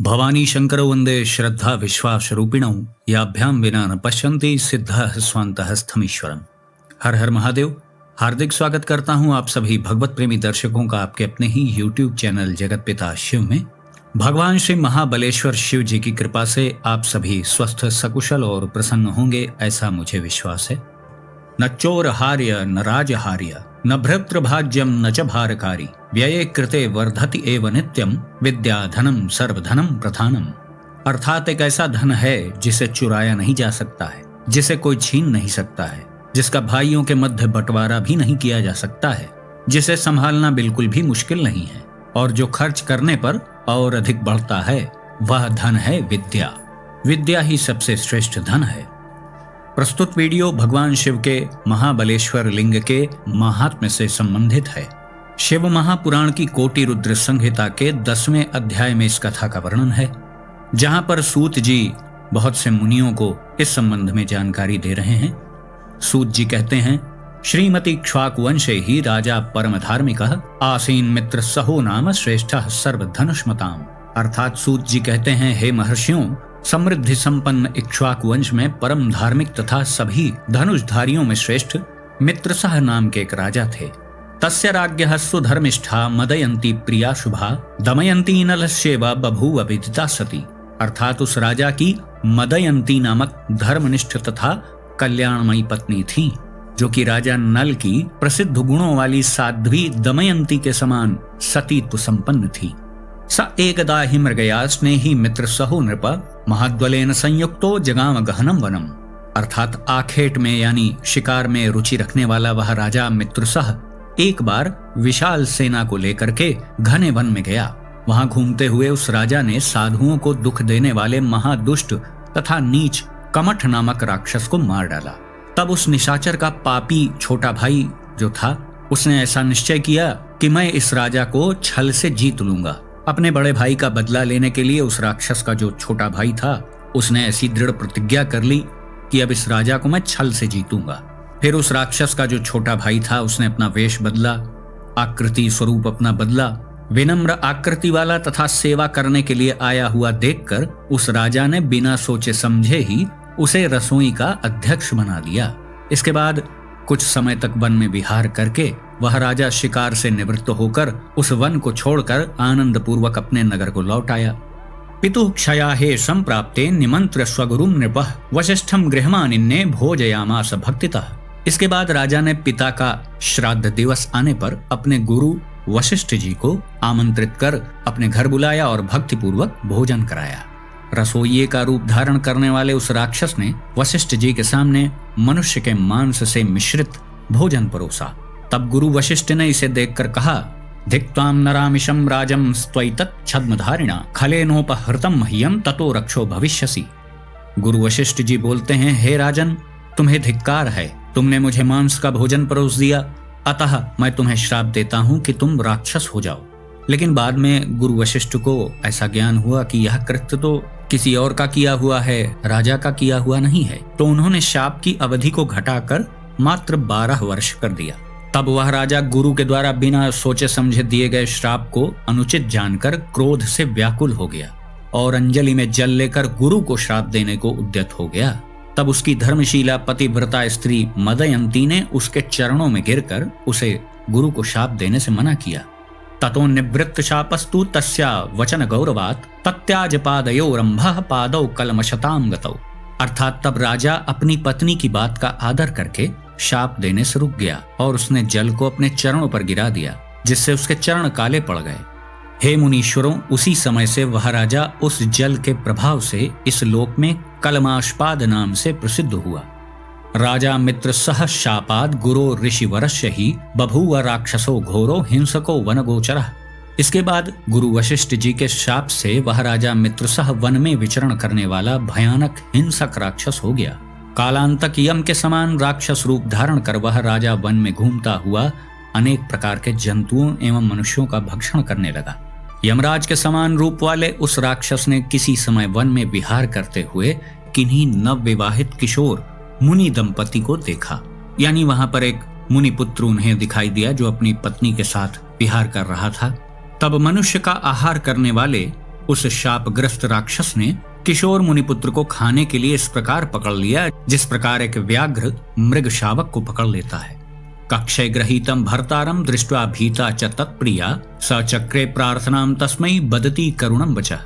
भवानी शंकर वंदे श्रद्धा विश्वास रूपिणौ याभ्यां विना न पश्यन्ति सिद्धः स्वान्तः स्थमीश्वरम्। हर हर महादेव। हार्दिक स्वागत करता हूं आप सभी भगवत प्रेमी दर्शकों का आपके अपने ही YouTube चैनल जगत पिता शिव में। भगवान श्री महाबलेश्वर शिव जी की कृपा से आप सभी स्वस्थ सकुशल और प्रसन्न होंगे, ऐसा मुझे विश्वास है। न चोरहार्य न राजहार्य न भृत्रभाज्यम न च भारकारी व्यये कृते वर्धति एव नित्यम विद्या धनम सर्वधनम प्रधानम। अर्थात एक ऐसा धन है जिसे चुराया नहीं जा सकता है, जिसे कोई छीन नहीं सकता है, जिसका भाइयों के मध्य बंटवारा भी नहीं किया जा सकता है, जिसे संभालना बिल्कुल भी मुश्किल नहीं है और जो खर्च करने पर और अधिक बढ़ता है, वह धन है विद्या। विद्या ही सबसे श्रेष्ठ धन है। प्रस्तुत वीडियो भगवान शिव के महाबलेश्वर लिंग के महात्म्य से संबंधित है। शिव महापुराण की कोटि रुद्र संहिता के 10वें अध्याय में इस कथा का वर्णन है, जहां पर सूत जी बहुत से मुनियों को इस संबंध में जानकारी दे रहे हैं। सूत जी कहते हैं, श्रीमती इक्ष्वाकु वंशे ही राजा परम धार्मिकः आसीन मित्र सहो नाम श्रेष्ठः सर्वधनुष्मताम्। अर्थात सूत जी कहते हैं, हे महर्षियों, समृद्धि संपन्न इक्ष्वाकु वंश में परम धार्मिक तथा सभी धनुषधारियों में श्रेष्ठ मित्रसह नाम के एक राजा थे। तस्य राज्ञः सुधर्मिष्ठा मदयंती प्रिया शुभा दमयंती नलस्येव बभूव विदिता सती। अर्थात उस राजा की मदयंती नामक धर्मनिष्ठ तथा कल्याणमयी पत्नी थी, जो कि राजा नल की प्रसिद्ध गुणों वाली साध्वी दमयंती के समान सतीत्व संपन्न थी। स एकदा हि मृगया स्नेही मित्र सहो नृप महाद्वलेन संयुक्तो जगाम गहनम वनम। अर्थात आखेट में यानी शिकार में रुचि रखने वाला वह राजा मित्रसह एक बार विशाल सेना को लेकर के घने वन में गया। वहां घूमते हुए उस राजा ने साधुओं को दुख देने वाले महादुष्ट तथा नीच कमठ नामक राक्षस को मार डाला। तब उस निशाचर का पापी छोटा भाई जो था, उसने ऐसा निश्चय किया कि मैं इस राजा को छल से जीत लूंगा। अपने बड़े भाई का बदला लेने के लिए उस राक्षस का जो छोटा भाई था, उसने ऐसी दृढ़ प्रतिज्ञा कर ली कि अब इस राजा को मैं छल से जीतूंगा। फिर उस राक्षस का जो छोटा भाई था, उसने अपना वेश बदला, आकृति स्वरूप अपना बदला। विनम्र आकृति वाला तथा सेवा करने के लिए आया हुआ देखकर उस राजा ने बिना सोचे समझे ही उसे रसोई का अध्यक्ष बना दिया। इसके बाद कुछ समय तक वन में विहार करके वह राजा शिकार से निवृत्त होकर उस वन को छोड़कर आनंद पूर्वक अपने नगर को लौट आया। पितुः क्षयाहे संप्राप्ते निमंत्र स्वगुरुम नृपः वशिष्ठम गृहमानिन्ने भोजयामास भक्तितः। इसके बाद राजा ने पिता का श्राद्ध दिवस आने पर अपने गुरु वशिष्ठ जी को आमंत्रित कर अपने घर बुलाया और भक्ति पूर्वक भोजन कराया। रसोइये का रूप धारण करने वाले उस राक्षस ने वशिष्ठ जी के सामने मनुष्य के मांस से मिश्रित भोजन परोसा। तब गुरु वशिष्ठ ने इसे देखकर कहा, धिक्त्वाम नरामिषं राजं स्त्वैतत् छद्मधारिणा खलेनोपहृतं मह्यं ततो रक्षो भविष्यसि। गुरु वशिष्ठ जी बोलते हैं, हे राजन, तुम्हें धिक्कार है, तुमने मुझे मांस का भोजन परोस दिया, अतः मैं तुम्हें श्राप देता हूं कि तुम राक्षस हो जाओ। लेकिन बाद में गुरु वशिष्ठ को ऐसा ज्ञान हुआ कि यह कृत्य तो किसी और का किया हुआ है, राजा का किया हुआ नहीं है, तो उन्होंने शाप की अवधि को घटाकर मात्र 12 वर्ष कर दिया। तब वह राजा गुरु के द्वारा बिना सोचे समझे दिए गए श्राप को अनुचित जानकर क्रोध से व्याकुल हो गया और अंजलि में जल लेकर गुरु को श्राप देने को उद्यत हो गया। तब उसकी धर्मशीला पतिव्रता स्त्री मदयंती ने उसके चरणों में गिरकर उसे गुरु को शाप देने से मना किया। ततो निवृत्त शापस्तु तस्या वचन गौरवात् तत्याज पादयोरंभः पादौ कलमशतां गतौ। अर्थात तब राजा अपनी पत्नी की बात का आदर करके शाप देने से रुक गया और उसने जल को अपने चरणों पर गिरा दिया, जिससे उसके चरण काले पड़ गए। हे मुनीश्वरों, उसी समय से वह राजा उस जल के प्रभाव से इस लोक में कलमाशपाद नाम से प्रसिद्ध हुआ। राजा मित्र सह शापाद गुरो ऋषिवरस्य ही बभूव राक्षसो घोरो हिंसको वनगोचरः। इसके बाद गुरु वशिष्ठ जी के शाप से वह राजा मित्रसह वन में विचरण करने वाला भयानक हिंसक राक्षस हो गया। कालांतक यम के समान राक्षस रूप धारण कर वह राजा वन में घूमता हुआ अनेक प्रकार के जंतुओं एवं मनुष्यों का भक्षण करने लगा। यमराज के समान रूप वाले उस राक्षस ने किसी समय वन में विहार करते हुए किन्हीं नवविवाहित किशोर मुनि दंपति को देखा। यानी वहां पर एक मुनि पुत्र उन्हें दिखाई दिया जो अपनी पत्नी के साथ विहार कर रहा था। तब मनुष्य का आहार करने वाले उस शापग्रस्त राक्षस ने किशोर मुनिपुत्र को खाने के लिए इस प्रकार पकड़ लिया जिस प्रकार एक व्याघ्र मृग शावक को पकड़ लेता है। कक्षय गृहीतम भर्तारम दृष्ट्वा भीता च तत्प्रिया स चक्रे प्रार्थनाम तस्मै बदती करुणम बचा।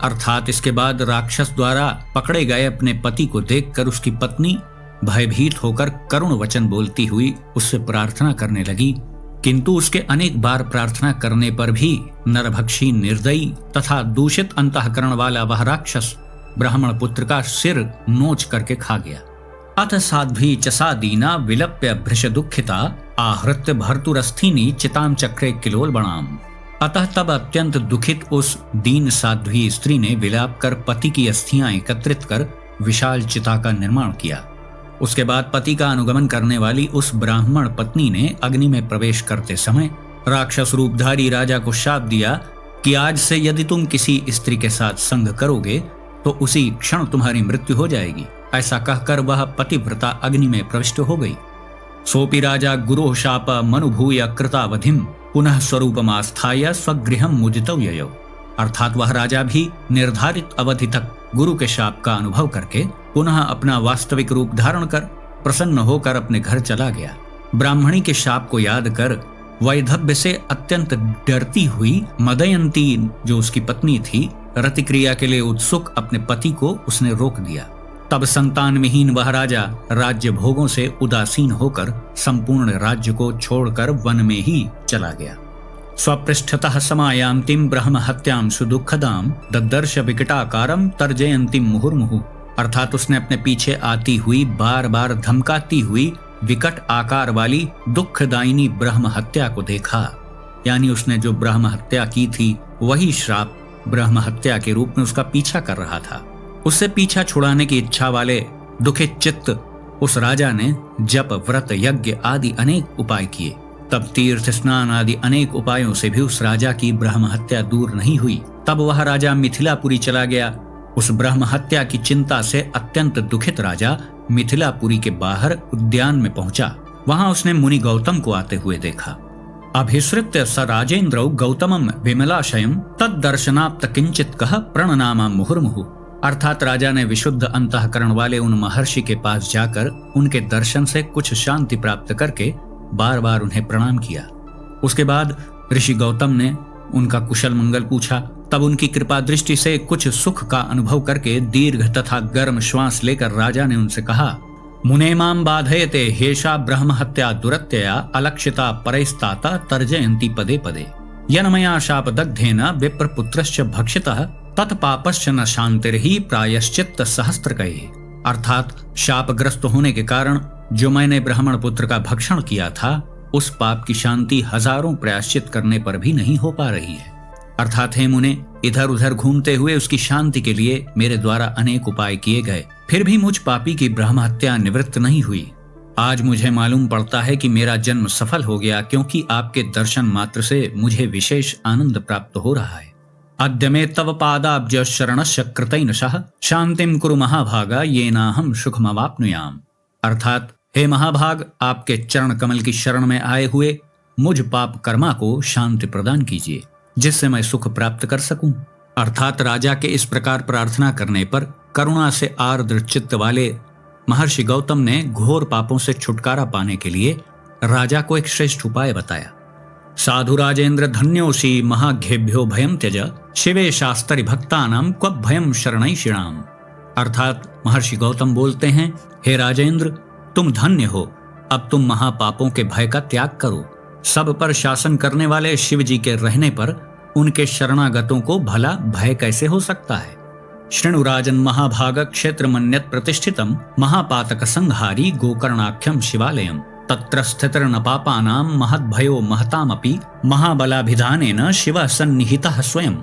अर्थात इसके बाद राक्षस द्वारा पकड़े गए अपने पति को देखकर उसकी पत्नी भयभीत होकर करुण वचन बोलती हुई उससे प्रार्थना करने लगी, किंतु उसके अनेक बार प्रार्थना करने पर भी नरभक्षी, निर्दयी तथा दूषित अंतःकरण वाला वह राक्षस ब्राह्मण पुत्र का सिर नोच करके खा गया। अथ साध्वी च सा दीना विलप्य भृश दुखिता आहृत्य भर्तुरस्थीनि चिताम चक्रे किलोल बनाम। अतः तब अत्यंत दुखित उस दीन साध्वी स्त्री ने विलाप कर पति की अस्थियां एकत्रित कर विशाल चिता का निर्माण किया। उसके बाद पति का अनुगमन करने वाली उस ब्राह्मण पत्नी ने अग्नि में प्रवेश करते समय राक्षस रूपधारी राजा को शाप दिया कि आज से यदि तुम किसी स्त्री के साथ संग करोगे तो उसी क्षण तुम्हारी मृत्यु हो जाएगी। ऐसा कहकर वह पतिव्रता अग्नि में प्रविष्ट हो गई। सोपि राजा गुरोः शाप मनुभूय कृतावधिम पुनः स्वरूपमास्थाय स्वगृहं मुदितौ ययौ। अर्थात वह राजा भी निर्धारित अवधि तक गुरु के शाप का अनुभव करके पुनः अपना वास्तविक रूप धारण कर प्रसन्न होकर अपने घर चला गया। ब्राह्मणी के शाप को याद कर वैधव्य से अत्यंत डरती हुई मदयंती जो उसकी पत्नी थी, रतिक्रिया के लिए उत्सुक अपने पति को उसने रोक दिया। तब संतान विहीन वह राजा राज्य भोगों से उदासीन होकर संपूर्ण राज्य को छोड़कर वन में ही चला गया। स्वपृष्ठतः समायान्तिम ब्रह्म हत्याम सुदुःखदाम ददर्श विकटाकारम तर्जयन्तिम मुहुर्मुहु। अर्थात उसने अपने पीछे आती हुई बार बार धमकाती हुई विकट आकार वाली दुखदायिनी ब्रह्म हत्या को देखा। यानी उसने जो ब्रह्म हत्या की थी वही श्राप ब्रह्म हत्या के रूप में उसका पीछा कर रहा था। उससे पीछा छुड़ाने की इच्छा वाले दुखित चित्त उस राजा ने जप, व्रत, यज्ञ आदि अनेक उपाय किए। तब तीर्थ स्नान आदि अनेक उपायों से भी उस राजा की ब्रह्म हत्या दूर नहीं हुई। तब वह राजा मिथिलापुरी चला गया। उस ब्रह्म हत्या की चिंता से अत्यंत दुखित राजा मिथिलापुरी के बाहर उद्यान में पहुंचा। वहां उसने मुनि गौतम को आते हुए देखा। अभिसृत्य स राजेन्द्रौ गौतमम विमलाशयम तद्दर्शनाप्त किंचित कह प्रणनामा मुहुर्मुहु। अर्थात राजा ने विशुद्ध अंतःकरण वाले उन महर्षि के पास जाकर उनके दर्शन से कुछ शांति प्राप्त करके बार बार उन्हें प्रणाम किया। उसके बाद ऋषि गौतम ने उनका कुशल मंगल पूछा। तब उनकी कृपा दृष्टि से कुछ सुख का अनुभव करके दीर्घ तथा गर्म श्वास लेकर राजा ने उनसे कहा, मुने मां बाधयते हेषा ब्रह्म हत्या दुरत्यया अलक्षिता परैस्ताता तर्जयन्ति पदे पदे यन्मया शापदग्धेन विप्रपुत्रश्च भक्षितः तत्पापश्च न शान्तिर्हि प्रायश्चित्त सहस्त्रकैः। अर्थात शापग्रस्त होने के कारण जो मैंने ब्राह्मण पुत्र का भक्षण किया था उस पाप की शांति हजारों प्रायश्चित करने पर भी नहीं हो पा रही है। अर्थात हे मुने, इधर उधर घूमते हुए उसकी शांति के लिए मेरे द्वारा अनेक उपाय किए गए, फिर भी मुझ पापी की ब्रह्म हत्या निवृत्त नहीं हुई। आज मुझे मालूम पड़ता है कि मेरा जन्म सफल हो गया, क्योंकि आपके दर्शन मात्र से मुझे विशेष आनंद प्राप्त हो रहा है। अद्य मे तव पादाब्ज शरणस्य कृतैनशः शांतिम कुरु महाभागा येनाहम सुखमवाप्नुयाम। अर्थात हे महाभाग, आपके चरण कमल की शरण में आए हुए मुझ पाप कर्मा को शांति प्रदान कीजिए, जिससे मैं सुख प्राप्त कर सकूं। अर्थात राजा के इस प्रकार प्रार्थना करने पर करुणा से आर्द्र चित्त वाले महर्षि गौतम ने घोर पापों से छुटकारा पाने के लिए राजा को एक श्रेष्ठ उपाय बताया। साधु राजेंद्र धन्योषि महाघेभ्यो भयम त्यज शिवे शास्त्री भक्तानाम क्व भयम शरणैषिणाम। अर्थात महर्षि गौतम बोलते हैं, हे राजेंद्र, तुम धन्य हो। अब तुम महापापों के भय का त्याग करो। सब पर शासन करने वाले शिव जी के रहने पर उनके शरणागतों को भला भय कैसे हो सकता है। शृणु राजन महाभाग क्षेत्र मन्यत प्रतिष्ठितम महापातक संहारी गोकर्णाख्यम शिवालयम तत्र स्थितिर्न पापानाम महद्भयो महतामपि महाबलाभिधानेन शिवः सन्निहितः स्वयं।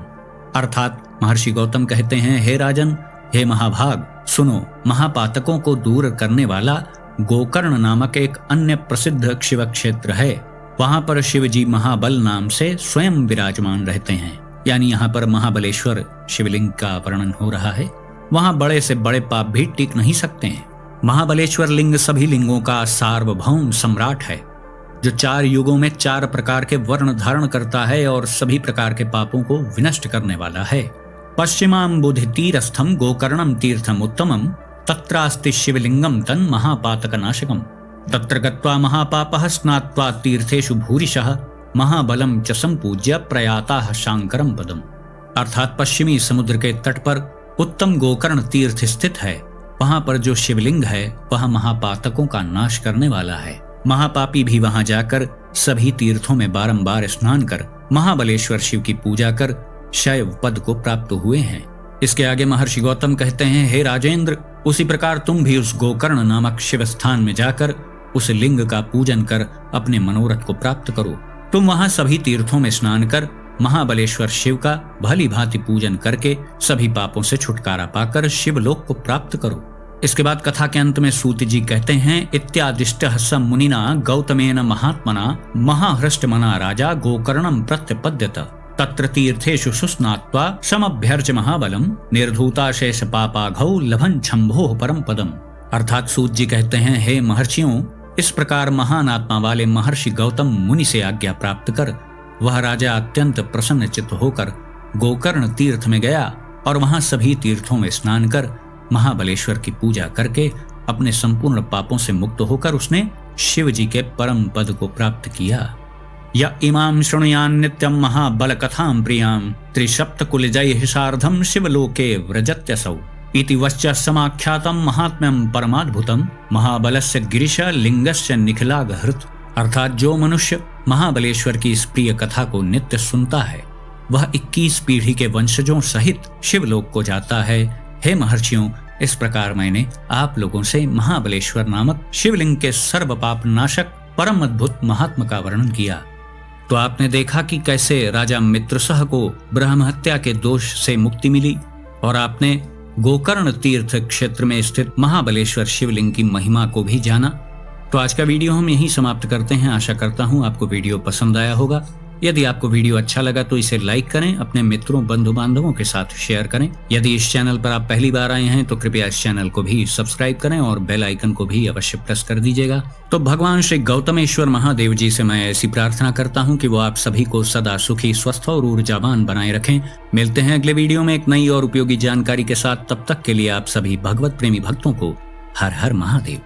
अर्थात महर्षि गौतम कहते हैं, हे राजन, हे महाभाग, सुनो, महापातकों को दूर करने वाला गोकर्ण नामक एक अन्य प्रसिद्ध शिव क्षेत्र है। वहां पर शिव जी महाबल नाम से स्वयं विराजमान रहते हैं। यानी यहाँ पर महाबलेश्वर शिवलिंग का वर्णन हो रहा है। वहां बड़े से बड़े पाप भी टिक नहीं सकते हैं। महाबलेश्वर लिंग सभी लिंगों का सार्वभौम सम्राट है, जो 4 युगों में 4 प्रकार के वर्ण धारण करता है और सभी प्रकार के पापों को विनष्ट करने वाला है। पश्चिमां बुधितीरस्थं गोकर्णं तीर्थम उत्तमं तत्रास्ति शिवलिंगम तन महापातकनाशकम तत्र गत्वा महापापः स्नात्वा तीर्थेषु भूरिशः महाबलम च संपूज्य प्रयाताः शांकरम पदम। अर्थात पश्चिमी समुद्र के तट पर उत्तम गोकर्ण तीर्थ स्थित है। वहां पर जो शिवलिंग है वह महापातकों का नाश करने वाला है। महापापी भी वहां जाकर सभी तीर्थों में बारंबार स्नान कर महाबलेश्वर शिव की पूजा कर शैव पद को प्राप्त हुए हैं। इसके आगे महर्षि गौतम कहते हैं, हे राजेंद्र, उसी प्रकार तुम भी उस गोकर्ण नामक शिव स्थान में जाकर उस लिंग का पूजन कर अपने मनोरथ को प्राप्त करो। तुम वहां सभी तीर्थों में स्नान कर महाबलेश्वर शिव का भली भांति पूजन करके सभी पापों से छुटकारा पाकर शिवलोक को प्राप्त करो। इसके बाद कथा के अंत में सूत जी कहते हैं, इत्यादिष्टः स मुनिना गौतमेन महात्मना महाहृष्टमना राजा गोकर्णम प्रत्यपद्यत तत्र तीर्थेषु सुस्नात्वा समभ्यर्च महाबलम निर्धूताशेष पापाघौ लभन शंभोः परम पदम। अर्थात सूत जी कहते हैं, हे महर्षियों, इस प्रकार महान आत्मा वाले महर्षि गौतम मुनि से आज्ञा प्राप्त कर वह राजा अत्यंत प्रसन्नचित्त होकर गोकर्ण तीर्थ में गया और वहां सभी तीर्थों में स्नान कर महाबलेश्वर की पूजा करके अपने संपूर्ण पापों से मुक्त होकर उसने शिव जी के परम पद को प्राप्त किया। य इमां शृणुयान् नित्यं महाबल कथां प्रियां त्रिसप्तकुलजैः सार्धं शिवलोके व्रजत्यसौ इति वश्च समाख्यातं महात्म्यं परमाद्भुतं महाबलस्य गिरिश लिंगस्य निखिलाघहृत। अर्थात जो मनुष्य महाबलेश्वर की इस प्रिय कथा को नित्य सुनता है वह 21 पीढ़ी के वंशजों सहित शिवलोक को जाता है। हे महर्षियों, इस प्रकार मैंने आप लोगों से महाबलेश्वर नामक शिवलिंग के सर्व पाप नाशक परम अद्भुत महात्मा का वर्णन किया। तो आपने देखा कि कैसे राजा मित्रसह को ब्रह्म हत्या के दोष से मुक्ति मिली और आपने गोकर्ण तीर्थ क्षेत्र में स्थित महाबलेश्वर शिवलिंग की महिमा को भी जाना। तो आज का वीडियो हम यहीं समाप्त करते हैं। आशा करता हूँ आपको वीडियो पसंद आया होगा। यदि आपको वीडियो अच्छा लगा तो इसे लाइक करें, अपने मित्रों बंधु बांधवों के साथ शेयर करें। यदि इस चैनल पर आप पहली बार आए हैं तो कृपया इस चैनल को भी सब्सक्राइब करें और बेल आइकन को भी अवश्य प्रेस कर दीजिएगा। तो भगवान श्री गौतमेश्वर महादेव जी से मैं ऐसी प्रार्थना करता हूँ कि वो आप सभी को सदा सुखी, स्वस्थ और ऊर्जावान बनाए रखें। मिलते हैं अगले वीडियो में एक नई और उपयोगी जानकारी के साथ। तब तक के लिए आप सभी भगवत प्रेमी भक्तों को हर हर महादेव।